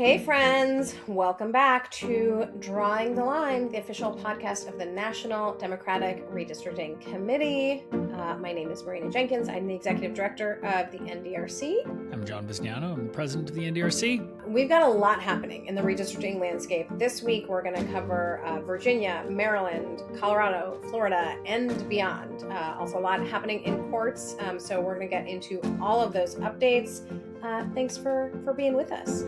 Hey friends, welcome back to Drawing the Line, the official podcast of the National Democratic Redistricting Committee. My name is Marina Jenkins. I'm the Executive Director of the NDRC. I'm John Bisognano. I'm the President of the NDRC. We've got a lot happening in the redistricting landscape. This week we're going to cover Virginia, Maryland, Colorado, Florida, and beyond. Also a lot happening in courts, so we're going to get into all of those updates. Thanks for being with us.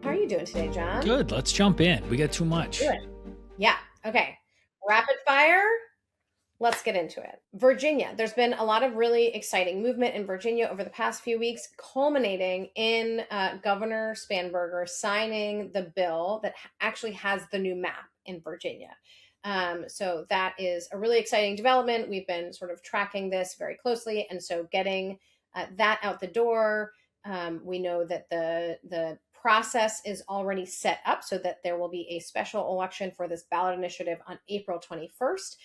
How are you doing today, John? Good. Let's jump in. We got too much. Good. Yeah. Okay. Rapid fire. Let's get into it. Virginia. There's been a lot of really exciting movement in Virginia over the past few weeks, culminating in Governor Spanberger signing the bill that actually has the new map in Virginia. So that is a really exciting development. We've been sort of tracking this very closely. And so getting that out the door, we know that the process is already set up so that there will be a special election for this ballot initiative on April 21st.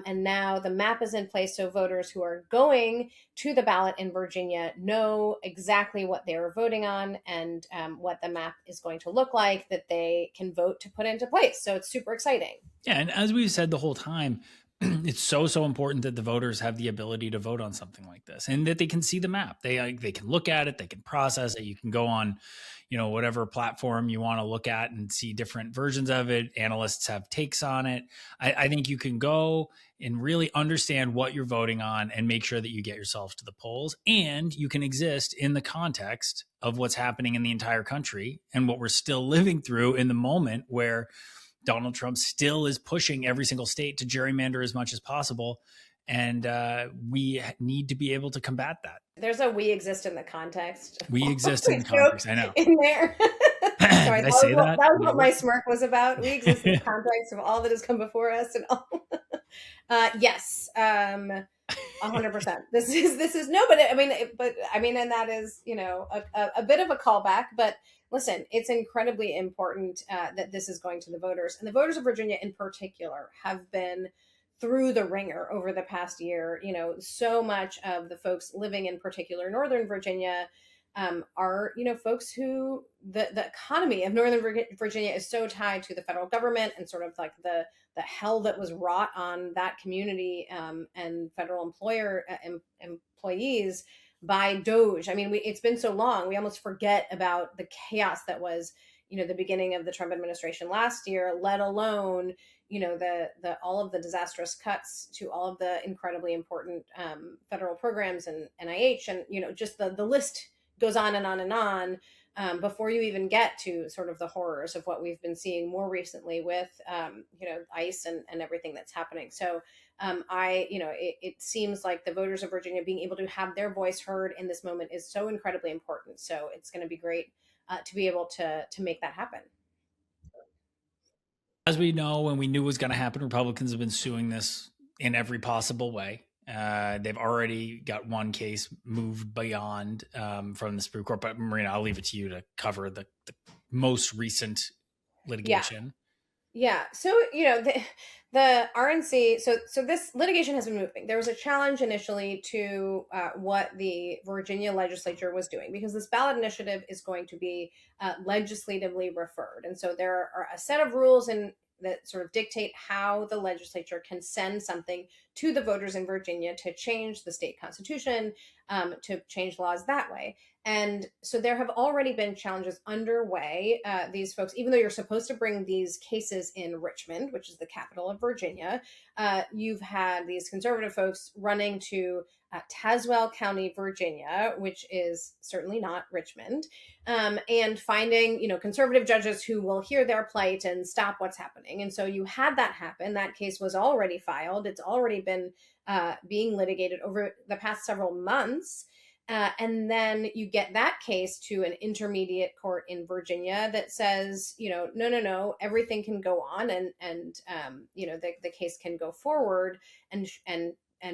And now the map is in place, so voters who are going to the ballot in Virginia know exactly what they're voting on and what the map is going to look like that they can vote to put into place. So it's super exciting. Yeah, and as we've said the whole time, it's so important that the voters have the ability to vote on something like this and that they can see the map. They can look at it, they can process it. You can go on, whatever platform you want to look at and see different versions of it. Analysts have takes on it. I think you can go and really understand what you're voting on and make sure that you get yourself to the polls, and you can exist in the context of what's happening in the entire country and what we're still living through in the moment where Donald Trump still is pushing every single state to gerrymander as much as possible. And we need to be able to combat that. There's a "we exist in the context." We exist in the context. I know. In there. Sorry, Did I say that? That was what my smirk was about. We exist in the context of all that has come before us and all. Yes. 100%. This is no, but I mean, and that is, a bit of a callback, but listen, it's incredibly important that this is going to the voters, and the voters of Virginia in particular have been through the ringer over the past year. So much of the folks living in particular Northern Virginia are, folks who the economy of Northern Virginia is so tied to the federal government and sort of like the hell that was wrought on that community and federal employees by DOGE. I mean, it's been so long, we almost forget about the chaos that was, the beginning of the Trump administration last year, let alone, the all of the disastrous cuts to all of the incredibly important federal programs and NIH and, just the list goes on and on and on before you even get to sort of the horrors of what we've been seeing more recently with, ICE and everything that's happening. So it seems like the voters of Virginia being able to have their voice heard in this moment is so incredibly important. So it's going to be great to be able to make that happen. As we know, and we knew was going to happen, Republicans have been suing this in every possible way. They've already got one case moved beyond from the Supreme Court. But Marina, I'll leave it to you to cover the most recent litigation. Yeah. So, the RNC, so this litigation has been moving. There was a challenge initially to what the Virginia legislature was doing, because this ballot initiative is going to be legislatively referred. And so there are a set of rules that sort of dictate how the legislature can send something to the voters in Virginia to change the state constitution, to change laws that way. And so there have already been challenges underway. These folks, even though you're supposed to bring these cases in Richmond, which is the capital of Virginia, you've had these conservative folks running to Tazewell County, Virginia, which is certainly not Richmond, and finding, conservative judges who will hear their plight and stop what's happening. And so you had that happen. That case was already filed. It's already been being litigated over the past several months. And then you get that case to an intermediate court in Virginia that says, no, everything can go on and the case can go forward and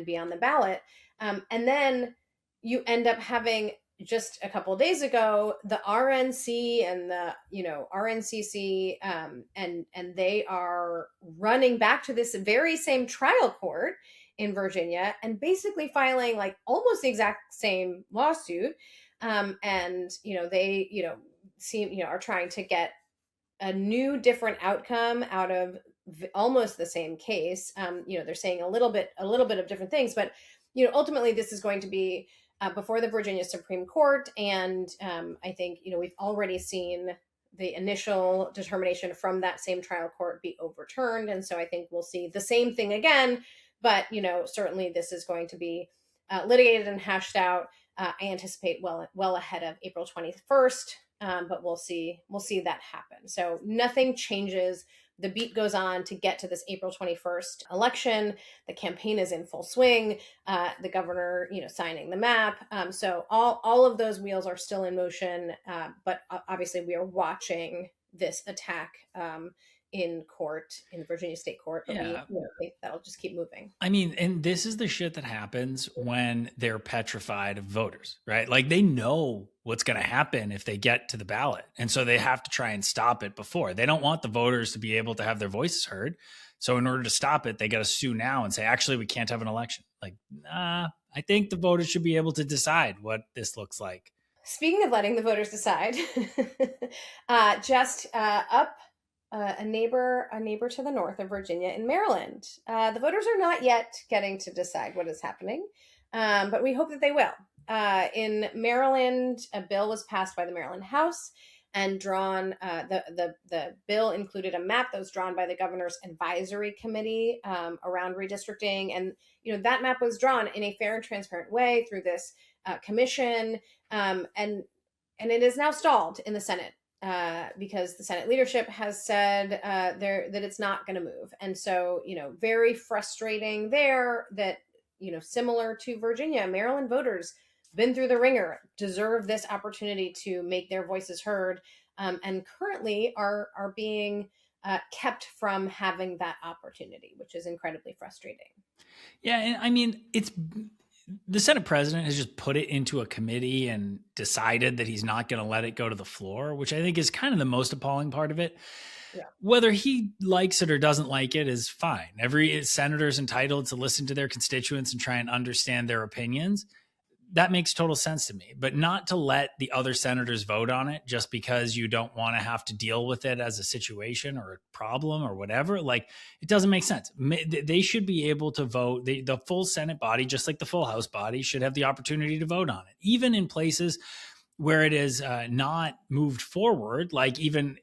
be on the ballot. And then you end up having, just a couple of days ago, the RNC and the, RNCC, and they are running back to this very same trial court in Virginia and basically filing like almost the exact same lawsuit And they seem are trying to get a new different outcome out of almost the same case. They're saying a little bit of different things, but ultimately this is going to be before the Virginia Supreme Court, and I think we've already seen the initial determination from that same trial court be overturned, and so I think we'll see the same thing again. But certainly this is going to be litigated and hashed out. I anticipate well ahead of April 21st. But we'll see that happen. So nothing changes. The beat goes on to get to this April 21st election. The campaign is in full swing. The governor, signing the map. So all of those wheels are still in motion. But obviously, we are watching this attack in court, in the Virginia State Court. But Yeah. we think that'll just keep moving. I mean, and this is the shit that happens when they're petrified of voters, right? Like they know what's going to happen if they get to the ballot. And so they have to try and stop it before. They don't want the voters to be able to have their voices heard. So in order to stop it, they got to sue now and say, actually, we can't have an election. Like, I think the voters should be able to decide what this looks like. Speaking of letting the voters decide, just up a neighbor to the north of Virginia in Maryland. The voters are not yet getting to decide what is happening, but we hope that they will. In Maryland, a bill was passed by the Maryland House and drawn. The bill included a map that was drawn by the governor's advisory committee around redistricting, and that map was drawn in a fair and transparent way through this commission, and it is now stalled in the Senate. Because the Senate leadership has said that it's not going to move. And so, very frustrating there that, similar to Virginia, Maryland voters been through the ringer, deserve this opportunity to make their voices heard, and currently are being kept from having that opportunity, which is incredibly frustrating. Yeah. And I mean, the Senate president has just put it into a committee and decided that he's not going to let it go to the floor, which I think is kind of the most appalling part of it. Yeah. Whether he likes it or doesn't like it is fine. Every senator is entitled to listen to their constituents and try and understand their opinions. That makes total sense to me, but not to let the other senators vote on it just because you don't want to have to deal with it as a situation or a problem or whatever. Like, it doesn't make sense. They should be able to vote. The full Senate body, just like the full House body, should have the opportunity to vote on it, even in places where it is not moved forward. Like even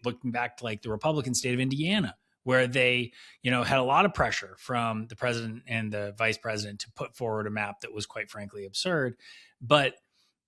looking back to like the Republican state of Indiana, where they, had a lot of pressure from the president and the vice president to put forward a map that was quite frankly absurd. But,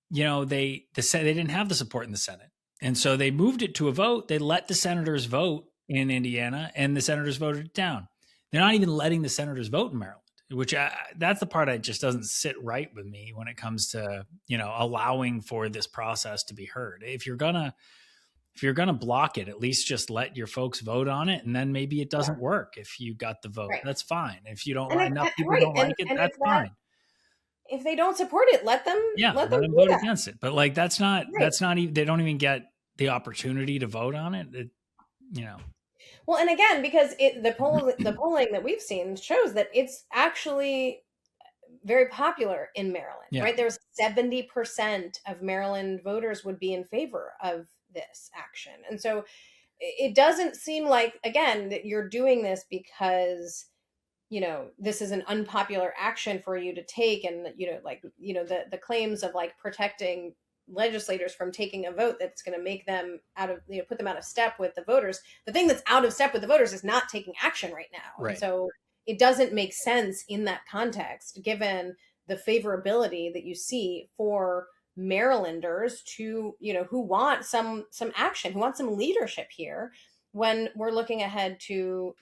they didn't have the support in the Senate. And so they moved it to a vote. They let the senators vote in Indiana and the senators voted it down. They're not even letting the senators vote in Maryland, which that's the part that just doesn't sit right with me when it comes to, allowing for this process to be heard. If you're going to block it, at least just let your folks vote on it. And then maybe it doesn't work. If you got the vote, that's fine. If you don't like enough people don't like it, that's fine. If they don't support it, let them vote against it. But like, that's not even, they don't even get the opportunity to vote on it. Well, and again, because the polling that we've seen shows that it's actually very popular in Maryland, right? There's 70% of Maryland voters would be in favor of this action. And so it doesn't seem like, again, that you're doing this because, this is an unpopular action for you to take. And, the claims of like protecting legislators from taking a vote that's going to make them put them out of step with the voters. The thing that's out of step with the voters is not taking action right now. Right. And so it doesn't make sense in that context, given the favorability that you see for Marylanders to, who want some action, who want some leadership here, when we're looking ahead to,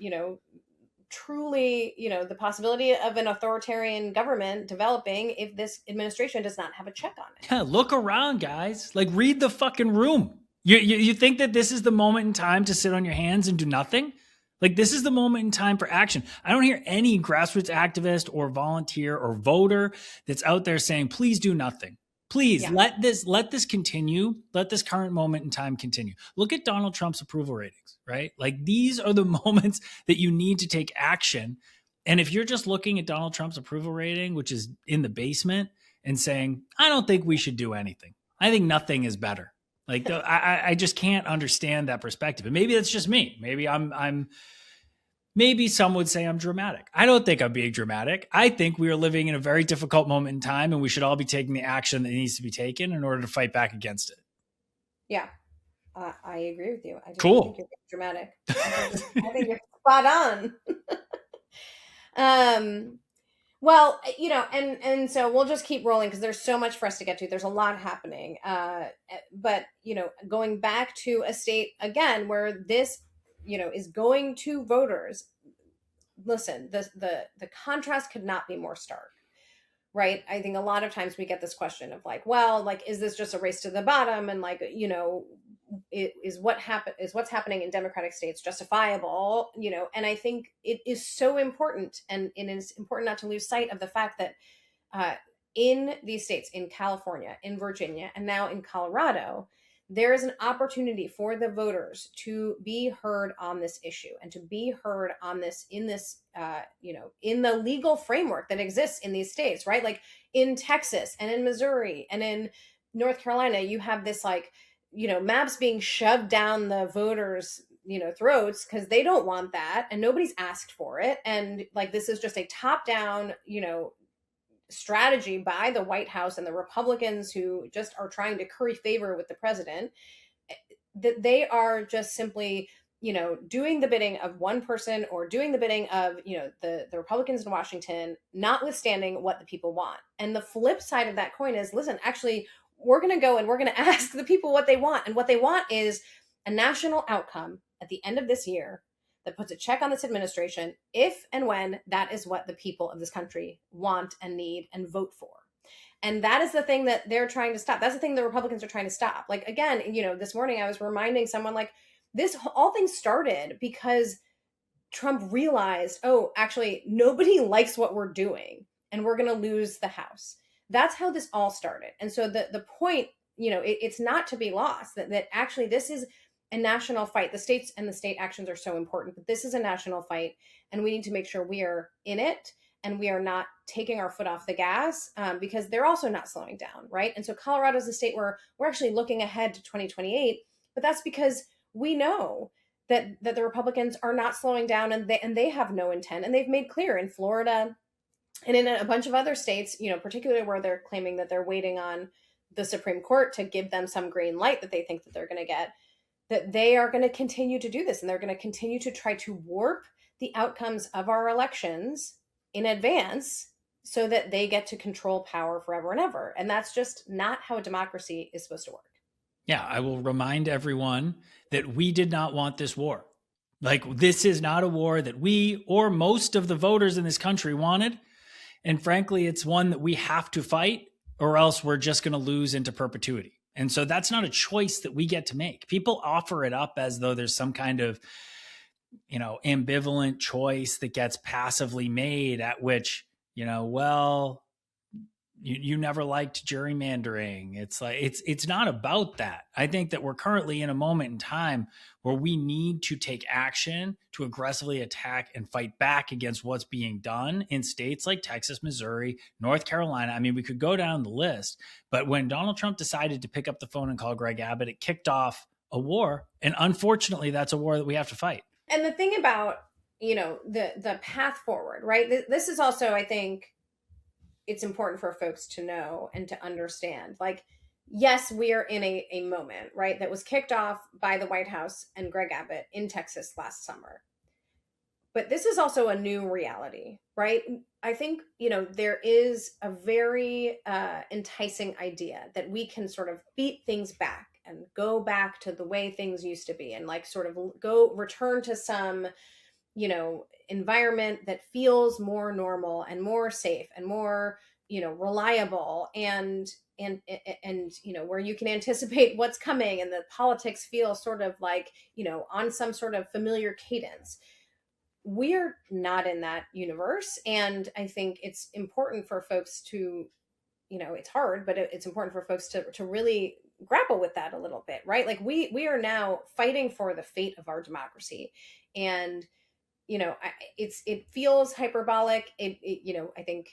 truly, the possibility of an authoritarian government developing if this administration does not have a check on it. Yeah, look around, guys. Like, read the fucking room. You think that this is the moment in time to sit on your hands and do nothing? Like, this is the moment in time for action. I don't hear any grassroots activist or volunteer or voter that's out there saying, please do nothing. Please let this continue. Let this current moment in time continue. Look at Donald Trump's approval ratings, right? Like, these are the moments that you need to take action. And if you're just looking at Donald Trump's approval rating, which is in the basement, and saying, I don't think we should do anything. I think nothing is better. Like I just can't understand that perspective. And maybe that's just me. Maybe some would say I'm dramatic. I don't think I'm being dramatic. I think we are living in a very difficult moment in time, and we should all be taking the action that needs to be taken in order to fight back against it. Yeah, I agree with you. I do not think Cool. you're being dramatic. I think you're spot on. um, well, and so we'll just keep rolling because there's so much for us to get to. There's a lot happening. But going back to a state again where this, is going to voters. Listen, the contrast could not be more stark, right? I think a lot of times we get this question of like, well, like, is this just a race to the bottom? And like, what's happening in democratic states justifiable? And I think it is so important, and it is important not to lose sight of the fact that in these states, in California, in Virginia, and now in Colorado, there is an opportunity for the voters to be heard on this issue and to be heard on this in this, in the legal framework that exists in these states, right? Like in Texas and in Missouri and in North Carolina, you have this like, maps being shoved down the voters, throats because they don't want that and nobody's asked for it. And like, this is just a top down, strategy by the White House and the Republicans who just are trying to curry favor with the president, that they are just simply, doing the bidding of one person or doing the bidding of, the Republicans in Washington, notwithstanding what the people want. And the flip side of that coin is, listen, actually, we're going to go and we're going to ask the people what they want. And what they want is a national outcome at the end of this year that puts a check on this administration if and when that is what the people of this country want and need and vote for. And that is the thing that they're trying to stop. That's the thing the Republicans are trying to stop. Like, again, this morning I was reminding someone like this, all things started because Trump realized, oh, actually, nobody likes what we're doing and we're going to lose the House. That's how this all started. And so the point, it's not to be lost that actually this is a national fight. The states and the state actions are so important, but this is a national fight, and we need to make sure we are in it and we are not taking our foot off the gas because they're also not slowing down, right? And so Colorado is a state where we're actually looking ahead to 2028, but that's because we know that the Republicans are not slowing down, and they have no intent, and they've made clear in Florida and in a bunch of other states, particularly where they're claiming that they're waiting on the Supreme Court to give them some green light that they think that they're going to get, that they are going to continue to do this, and they're going to continue to try to warp the outcomes of our elections in advance so that they get to control power forever and ever. And that's just not how a democracy is supposed to work. Yeah, I will remind everyone that we did not want this war. Like, this is not a war that we or most of the voters in this country wanted. And frankly, it's one that we have to fight, or else we're just going to lose into perpetuity. And so that's not a choice that we get to make. People offer it up as though there's some kind of, ambivalent choice that gets passively made, at which, well, you never liked gerrymandering. It's like, it's not about that. I think that we're currently in a moment in time where we need to take action to aggressively attack and fight back against what's being done in states like Texas, Missouri, North Carolina. I mean, we could go down the list, but when Donald Trump decided to pick up the phone and call Greg Abbott, it kicked off a war. And unfortunately, that's a war that we have to fight. And the thing about, the path forward, right? This is also, I think, it's important for folks to know and to understand. Like, yes, we are in a moment, right, that was kicked off by the White House and Greg Abbott in Texas last summer. But this is also a new reality, right? I think, there is a very enticing idea that we can sort of beat things back and go back to the way things used to be and like sort of return to some, environment that feels more normal and more safe and more, reliable and where you can anticipate what's coming and the politics feel sort of like, on some sort of familiar cadence. We're not in that universe. And I think it's important for folks to, it's hard, but it's important for folks to really grapple with that a little bit, right? Like we are now fighting for the fate of our democracy. And, it feels hyperbolic. I think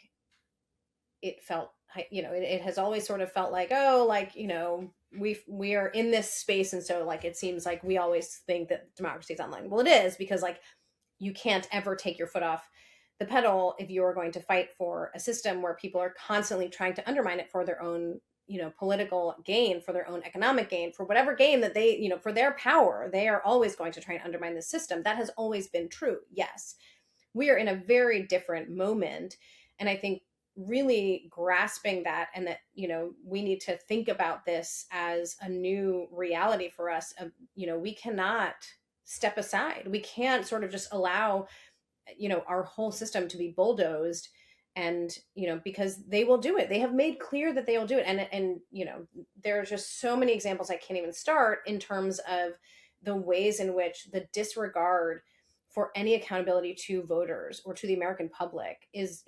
it felt it has always sort of felt like, oh, like, we are in this space, and so like it seems like we always think that democracy is online. Well, it is, because like you can't ever take your foot off the pedal if you are going to fight for a system where people are constantly trying to undermine it for their own political gain, for their own economic gain, for whatever gain that they, for their power. They are always going to try and undermine the system. That has always been true. Yes, we are in a very different moment, and I think really grasping that, and that we need to think about this as a new reality for us. Of we cannot step aside. We can't sort of just allow our whole system to be bulldozed, and because they will do it. They have made clear that they will do it, and there's just so many examples I can't even start, in terms of the ways in which the disregard for any accountability to voters or to the American public is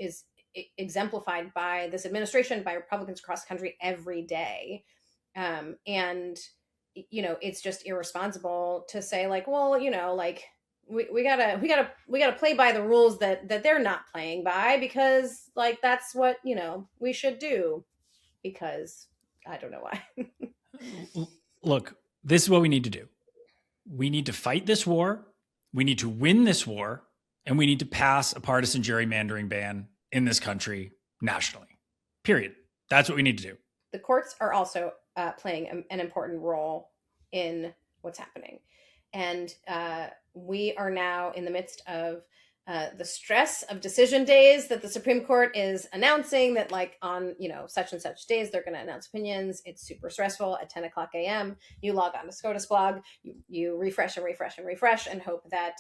exemplified by this administration, by Republicans across the country every day. And it's just irresponsible to say like, well, like we gotta play by the rules that they're not playing by, because like that's what we should do, because I don't know why. Look, this is what we need to do. We need to fight this war. We need to win this war, and we need to pass a partisan gerrymandering ban in this country nationally. Period. That's what we need to do. The courts are also playing an important role in what's happening. And we are now in the midst of the stress of decision days that the Supreme Court is announcing that, like, on, such and such days, they're going to announce opinions. It's super stressful. At 10 o'clock a.m., you log on to SCOTUS blog, you refresh and refresh and refresh, and hope that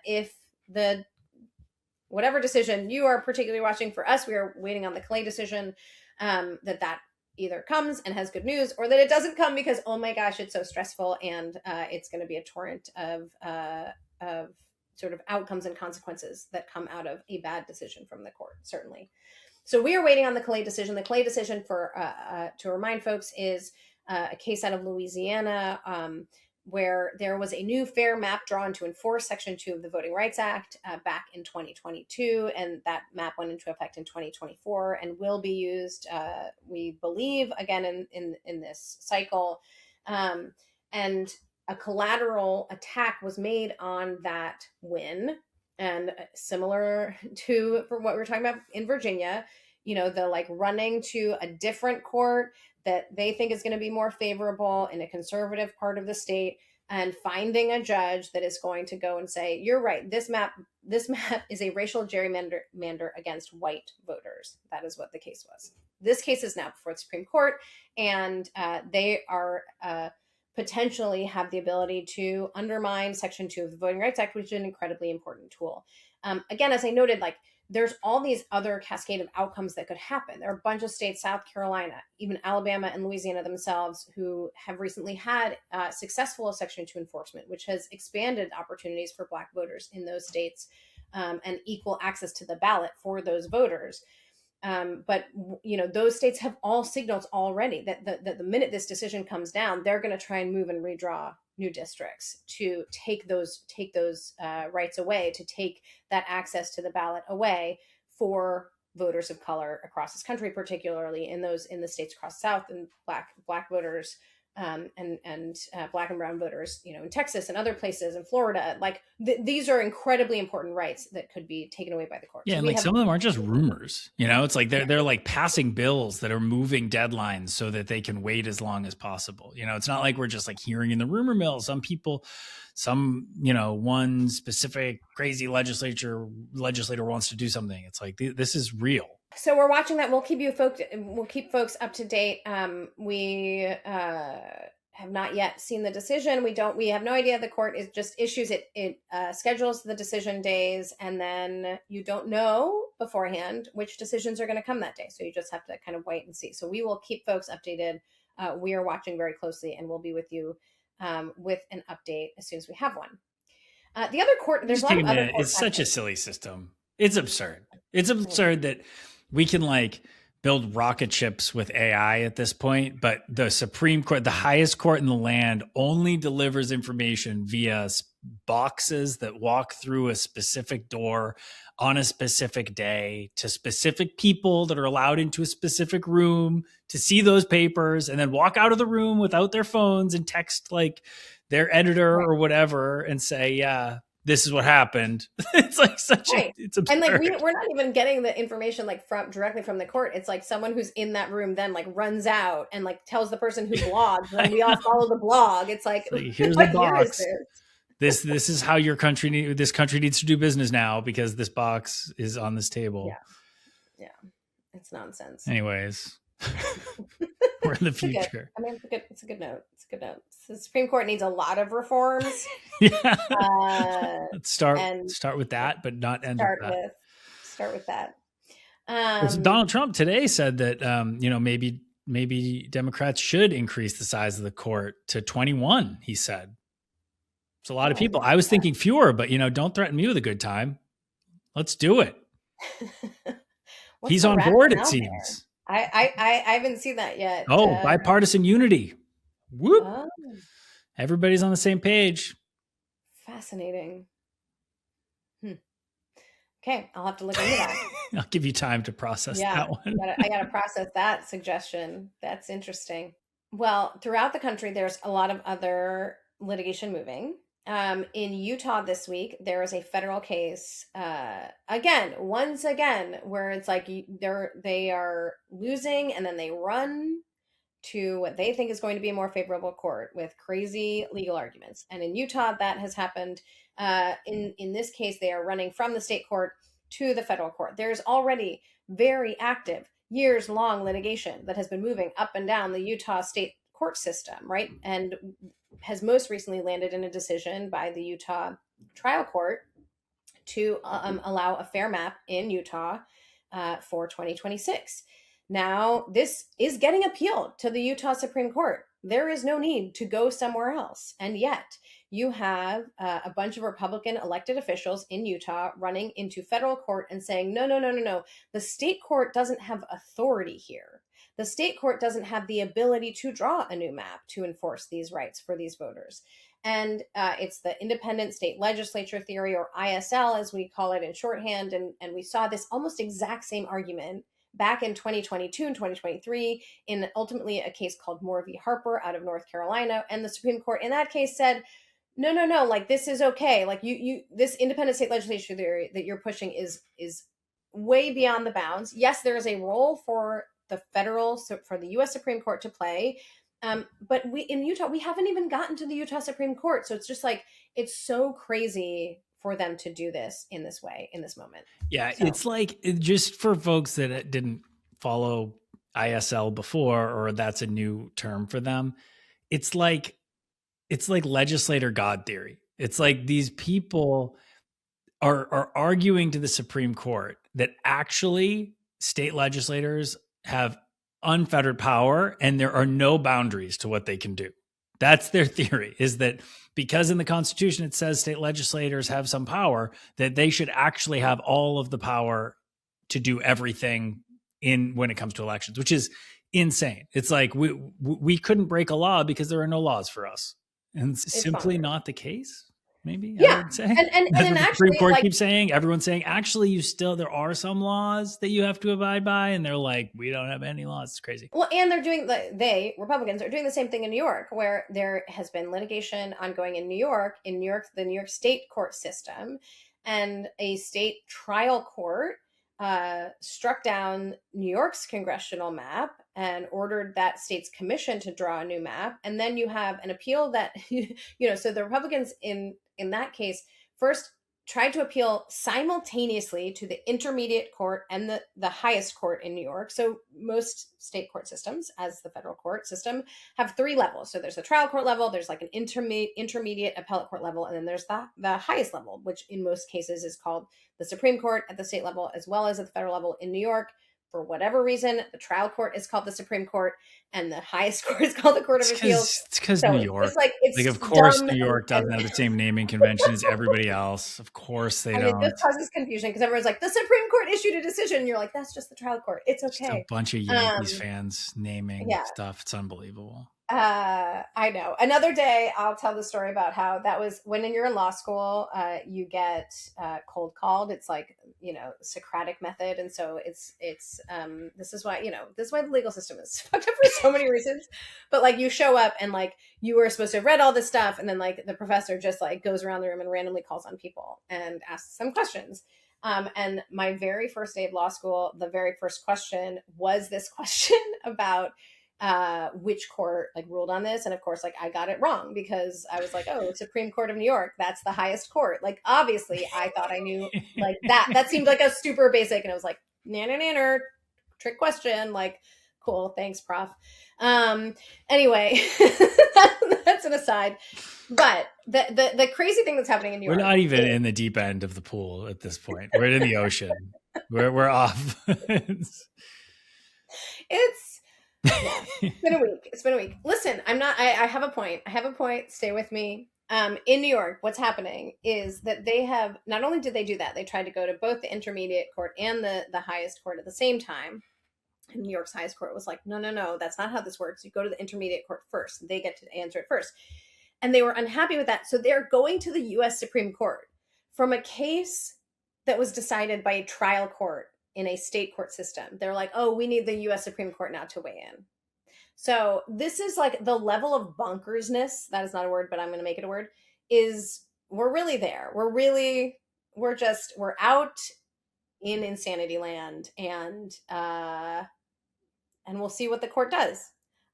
if the whatever decision you are particularly watching, for us, we are waiting on the Clay decision, that either comes and has good news, or that it doesn't come because, oh my gosh, it's so stressful, and it's going to be a torrent of sort of outcomes and consequences that come out of a bad decision from the court, certainly. So we are waiting on the Clay decision. The Clay decision, for to remind folks, is a case out of Louisiana, where there was a new fair map drawn to enforce Section 2 of the Voting Rights Act back in 2022, and that map went into effect in 2024 and will be used, we believe, again in this cycle. And a collateral attack was made on that win, and similar to for what we were talking about in Virginia, the like running to a different court that they think is going to be more favorable in a conservative part of the state, and finding a judge that is going to go and say, you're right, this map is a racial gerrymander against white voters. That is what the case was. This case is now before the Supreme Court, and they are potentially have the ability to undermine Section 2 of the Voting Rights Act, which is an incredibly important tool. Again, as I noted, like, there's all these other cascade of outcomes that could happen. There are a bunch of states, South Carolina, even Alabama and Louisiana themselves, who have recently had successful Section 2 enforcement, which has expanded opportunities for Black voters in those states, and equal access to the ballot for those voters. But those states have all signaled already that the minute this decision comes down, they're going to try and move and redraw new districts to take those rights away, to take that access to the ballot away for voters of color across this country, particularly in the states across the South, and black voters, and Black and brown voters, in Texas and other places, in Florida. Like these are incredibly important rights that could be taken away by the court. Yeah, so and like some of them aren't just rumors. It's like they're like passing bills that are moving deadlines so that they can wait as long as possible. It's not like we're just like hearing in the rumor mill. Some people, one specific crazy legislator wants to do something. It's like this is real. So we're watching that. We'll keep folks up to date. We have not yet seen the decision. We have no idea. The court just issues it. It schedules the decision days, and then you don't know beforehand which decisions are going to come that day. So you just have to kind of wait and see. So we will keep folks updated. We are watching very closely, and we'll be with you with an update as soon as we have one. The other court, there's a lot of other courts. It's such a silly system. It's absurd. It's absurd that we can like build rocket ships with AI at this point, but the Supreme Court, the highest court in the land, only delivers information via boxes that walk through a specific door on a specific day to specific people that are allowed into a specific room to see those papers and then walk out of the room without their phones and text like their editor Right. or whatever and say, yeah, this is what happened. It's like such Right. it's absurd. And like we're not even getting the information like from directly from the court. It's like someone who's in that room then like runs out and like tells the person who blogs, and we all follow the blog. It's like, here's what the year is box. this? This is how your country this country needs to do business now because this box is on this table. Yeah. It's nonsense. Anyways, we're in the future. I mean, it's a good note. It's a good note. The Supreme Court needs a lot of reforms. Yeah. Let's start with that, but not end with that. Start with that. So Donald Trump today said that maybe Democrats should increase the size of the court to 21. He said. It's a lot of people. I was thinking fewer, but don't threaten me with a good time. Let's do it. He's on board, it seems. I haven't seen that yet. Oh, bipartisan unity. Whoop. Everybody's on the same page. Fascinating. Okay, I'll have to look into that. I'll give you time to process that one. I got to process that suggestion. That's interesting. Well, throughout the country, there's a lot of other litigation moving. In Utah this week, there is a federal case, once again, where it's like they are losing and then they run to what they think is going to be a more favorable court with crazy legal arguments. And in Utah, that has happened. In this case, they are running from the state court to the federal court. There's already very active, years-long litigation that has been moving up and down the Utah state court system, right? And has most recently landed in a decision by the Utah trial court to allow a fair map in Utah for 2026. Now, this is getting appealed to the Utah Supreme Court. There is no need to go somewhere else. And yet, you have a bunch of Republican elected officials in Utah running into federal court and saying, no. The state court doesn't have authority here. The state court doesn't have the ability to draw a new map to enforce these rights for these voters. And it's the independent state legislature theory, or ISL, as we call it in shorthand. And we saw this almost exact same argument back in 2022 and 2023 in ultimately a case called Moore v. Harper out of North Carolina. And the Supreme Court in that case said, no, like this is okay. Like you this independent state legislature theory that you're pushing is way beyond the bounds. Yes, there is a role for the U.S. Supreme Court to play. But in Utah, we haven't even gotten to the Utah Supreme Court. So it's just like, it's so crazy for them to do this in this way, in this moment. Yeah, so. It's like, just for folks that didn't follow ISL before, or that's a new term for them, it's like legislator God theory. It's like these people are arguing to the Supreme Court that actually state legislators have unfettered power and there are no boundaries to what they can do. That's their theory, is that because in the Constitution it says state legislators have some power, that they should actually have all of the power to do everything when it comes to elections, which is insane. It's like we couldn't break a law because there are no laws for us. And it's simply not the case. Maybe I would say. And the actually, Supreme Court keeps saying, everyone's saying, actually, there are some laws that you have to abide by, and they're like, we don't have any laws. It's crazy. Well, and they're doing Republicans are doing the same thing in New York, where there has been litigation ongoing in New York, the New York State court system, and a state trial court struck down New York's congressional map and ordered that state's commission to draw a new map. And then you have an appeal that, so the Republicans in that case first tried to appeal simultaneously to the intermediate court and the highest court in New York. So most state court systems, as the federal court system, have three levels. So there's the trial court level, there's like an intermediate appellate court level, and then there's the highest level, which in most cases is called the Supreme Court at the state level, as well as at the federal level. In New York, for whatever reason, the trial court is called the Supreme Court, and the highest court is called the Court of Appeals. It's because New York. It's of course, New York doesn't have the same naming convention as everybody else. Of course they don't. It just causes confusion because everyone's like, the Supreme Court issued a decision. And you're like, that's just the trial court. It's okay. Just a bunch of Yankees fans naming stuff. It's unbelievable. I know. Another day, I'll tell the story about how that was when you're in law school, you get cold called. It's like, Socratic method. And so this is why, this is why the legal system is fucked up for so many reasons. But like you show up and like you were supposed to have read all this stuff. And then like the professor just like goes around the room and randomly calls on people and asks some questions. And my very first day of law school, the very first question was this question about which court like ruled on this. And of course, like I got it wrong because I was like, oh, Supreme Court of New York, that's the highest court. Like, obviously I thought I knew like that seemed like a super basic. And I was like, nanner, trick question. Like, cool. Thanks, prof. Anyway, that's an aside. But the crazy thing that's happening in New York. We're not even in the deep end of the pool at this point. We're in the ocean. We're off. It's been a week. Listen, I have a point. Stay with me. In New York, what's happening is that they have, not only did they do that, they tried to go to both the intermediate court and the highest court at the same time. And New York's highest court was like, no, that's not how this works. You go to the intermediate court first. They get to answer it first. And they were unhappy with that. So they're going to the U.S. Supreme Court from a case that was decided by a trial court in a state court system. They're like, oh, we need the U.S. Supreme Court now to weigh in. So this is like the level of bonkersness, that is not a word, but I'm going to make it a word, is we're really there. We're out in insanity land, and we'll see what the court does.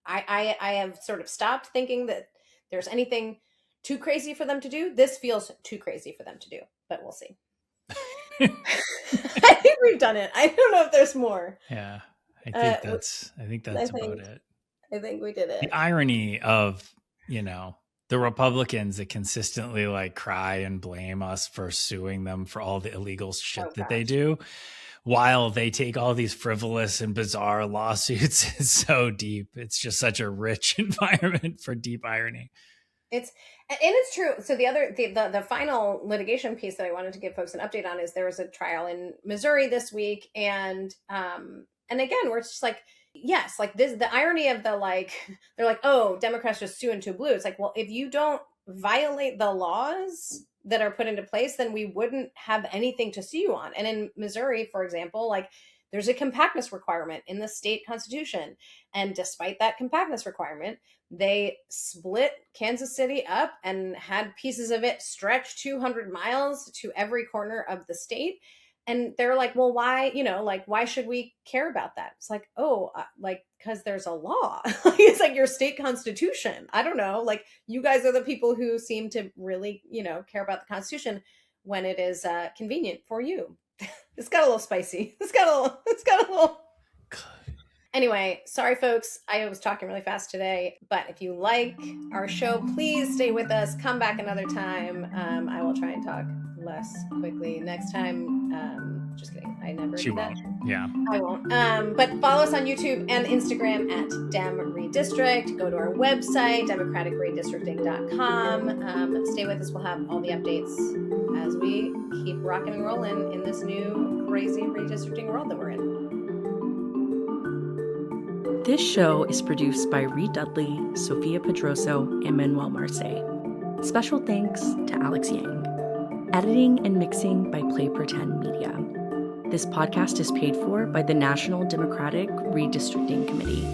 I have sort of stopped thinking that there's anything too crazy for them to do. This feels too crazy for them to do, but we'll see. I think we've done it. I don't know if there's more. Yeah, I think that's about it. I think we did it. The irony of, the Republicans that consistently like cry and blame us for suing them for all the illegal shit that they do, while they take all these frivolous and bizarre lawsuits, is so deep. It's just such a rich environment for deep irony. It's true. So the final litigation piece that I wanted to give folks an update on is there was a trial in Missouri this week. And again, we're just like, yes, like this, the irony of the, like, they're like, oh, Democrats just sue into blue. It's like, well, if you don't violate the laws that are put into place, then we wouldn't have anything to sue you on. And in Missouri, for example, like there's a compactness requirement in the state constitution. And despite that compactness requirement, they split Kansas City up and had pieces of it stretch 200 miles to every corner of the state. And they're like, well, why, why should we care about that? It's like, oh, because there's a law. It's like your state constitution. I don't know. Like, you guys are the people who seem to really, care about the Constitution when it is convenient for you. It's got a little spicy. It's got a little. Anyway, sorry, folks. I was talking really fast today, but if you like our show, please stay with us. Come back another time. I will try and talk less quickly next time. Just kidding. I never do that. Yeah. I won't. But follow us on YouTube and Instagram at Dem Redistrict. Go to our website, democraticredistricting.com. Stay with us. We'll have all the updates as we keep rocking and rolling in this new crazy redistricting world that we're in. This show is produced by Reed Dudley, Sophia Pedroso, and Manuel Marce. Special thanks to Alex Yang. Editing and mixing by Play Pretend Media. This podcast is paid for by the National Democratic Redistricting Committee.